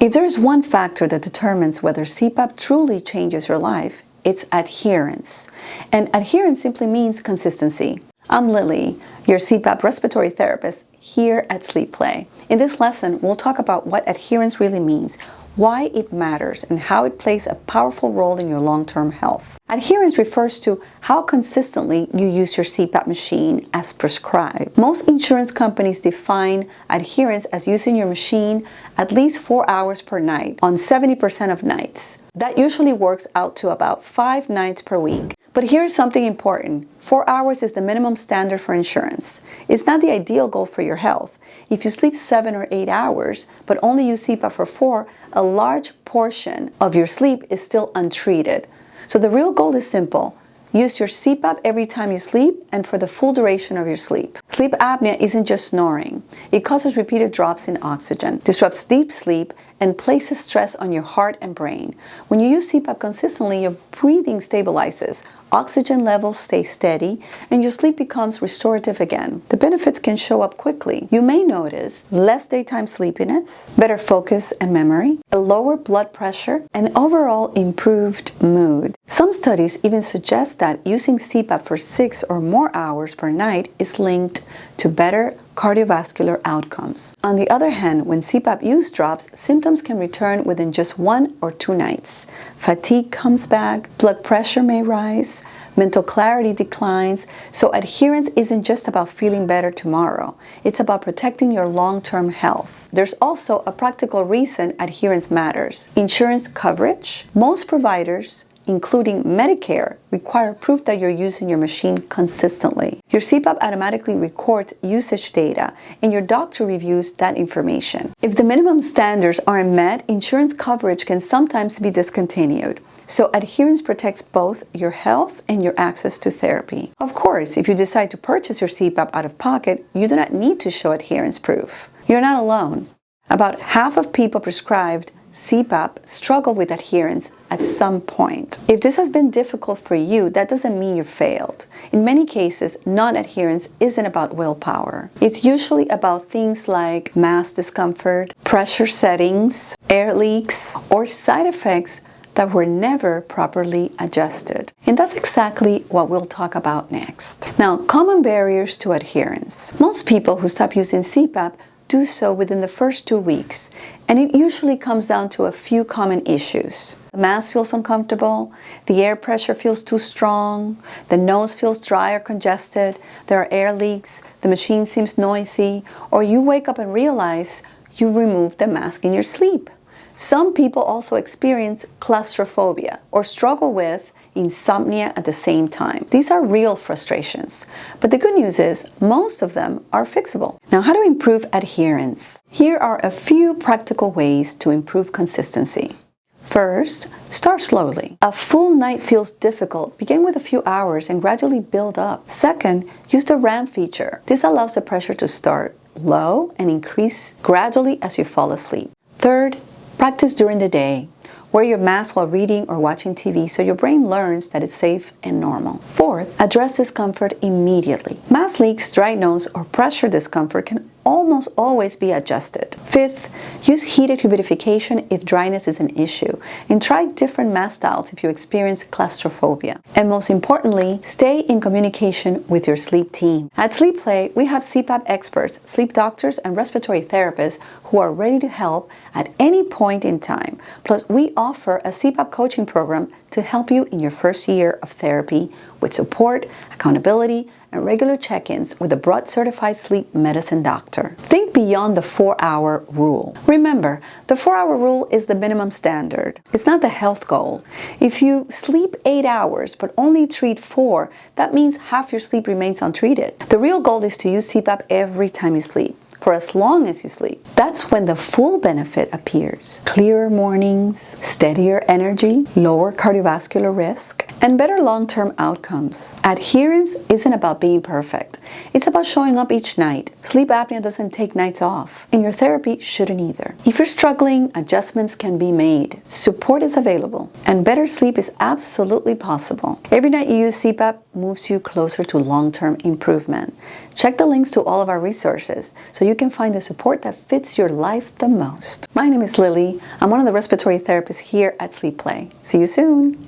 If there is one factor that determines whether CPAP truly changes your life, it's adherence. And adherence simply means consistency. I'm Lily, your CPAP respiratory therapist here at Sleeplay. In this lesson, we'll talk about what adherence really means, why it matters, and how it plays a powerful role in your long-term health. Adherence refers to how consistently you use your CPAP machine as prescribed. Most insurance companies define adherence as using your machine at least 4 hours per night on 70% of nights. That usually works out to about 5 nights per week. But here's something important. 4 hours is the minimum standard for insurance. It's not the ideal goal for your health. If you sleep 7 or 8 hours, but only use CPAP for 4, a large portion of your sleep is still untreated. So the real goal is simple. Use your CPAP every time you sleep and for the full duration of your sleep. Sleep apnea isn't just snoring. It causes repeated drops in oxygen, disrupts deep sleep, and places stress on your heart and brain. When you use CPAP consistently, your breathing stabilizes, oxygen levels stay steady, and your sleep becomes restorative again. The benefits can show up quickly. You may notice less daytime sleepiness, better focus and memory, a lower blood pressure, and overall improved mood. Some studies even suggest that using CPAP for 6 or more hours per night is linked to better cardiovascular outcomes. On the other hand, when CPAP use drops, symptoms can return within just 1 or 2 nights. Fatigue comes back, blood pressure may rise, mental clarity declines, so adherence isn't just about feeling better tomorrow. It's about protecting your long-term health. There's also a practical reason adherence matters. Insurance coverage. Most providers, including Medicare, require proof that you're using your machine consistently. Your CPAP automatically records usage data, and your doctor reviews that information. If the minimum standards aren't met, insurance coverage can sometimes be discontinued. So adherence protects both your health and your access to therapy. Of course, if you decide to purchase your CPAP out of pocket, you do not need to show adherence proof. You're not alone. About half of people prescribed CPAP struggle with adherence at some point. If this has been difficult for you, that doesn't mean you failed. In many cases, non-adherence isn't about willpower. It's usually about things like mask discomfort, pressure settings, air leaks, or side effects that were never properly adjusted. And that's exactly what we'll talk about next. Now, common barriers to adherence. Most people who stop using CPAP do so within the first 2 weeks, and it usually comes down to a few common issues. The mask feels uncomfortable, the air pressure feels too strong, the nose feels dry or congested, there are air leaks, the machine seems noisy, or you wake up and realize you removed the mask in your sleep. Some people also experience claustrophobia or struggle with insomnia at the same time. These are real frustrations, but the good news is most of them are fixable. Now, how to improve adherence? Here are a few practical ways to improve consistency. First, start slowly. A full night feels difficult. Begin with a few hours and gradually build up. Second, use the ramp feature. This allows the pressure to start low and increase gradually as you fall asleep. Third, practice during the day. Wear your mask while reading or watching TV so your brain learns that it's safe and normal. Fourth, address discomfort immediately. Mask leaks, dry nose, or pressure discomfort can almost always be adjusted. Fifth, use heated humidification if dryness is an issue, and try different mask styles if you experience claustrophobia. And most importantly, stay in communication with your sleep team. At Sleeplay, we have CPAP experts, sleep doctors, and respiratory therapists who are ready to help at any point in time. Plus, we offer a CPAP coaching program to help you in your first year of therapy with support, accountability, and regular check-ins with a board-certified sleep medicine doctor. Think beyond the 4-hour rule. Remember, the 4-hour rule is the minimum standard. It's not the health goal. If you sleep 8 hours but only treat 4, that means half your sleep remains untreated. The real goal is to use CPAP every time you sleep, for as long as you sleep. That's when the full benefit appears. Clearer mornings, steadier energy, lower cardiovascular risk, and better long-term outcomes. Adherence isn't about being perfect. It's about showing up each night. Sleep apnea doesn't take nights off, and your therapy shouldn't either. If you're struggling, adjustments can be made. Support is available, and better sleep is absolutely possible. Every night you use CPAP moves you closer to long-term improvement. Check the links to all of our resources so you can find the support that fits your life the most. My name is Lily. I'm one of the respiratory therapists here at Sleeplay. See you soon.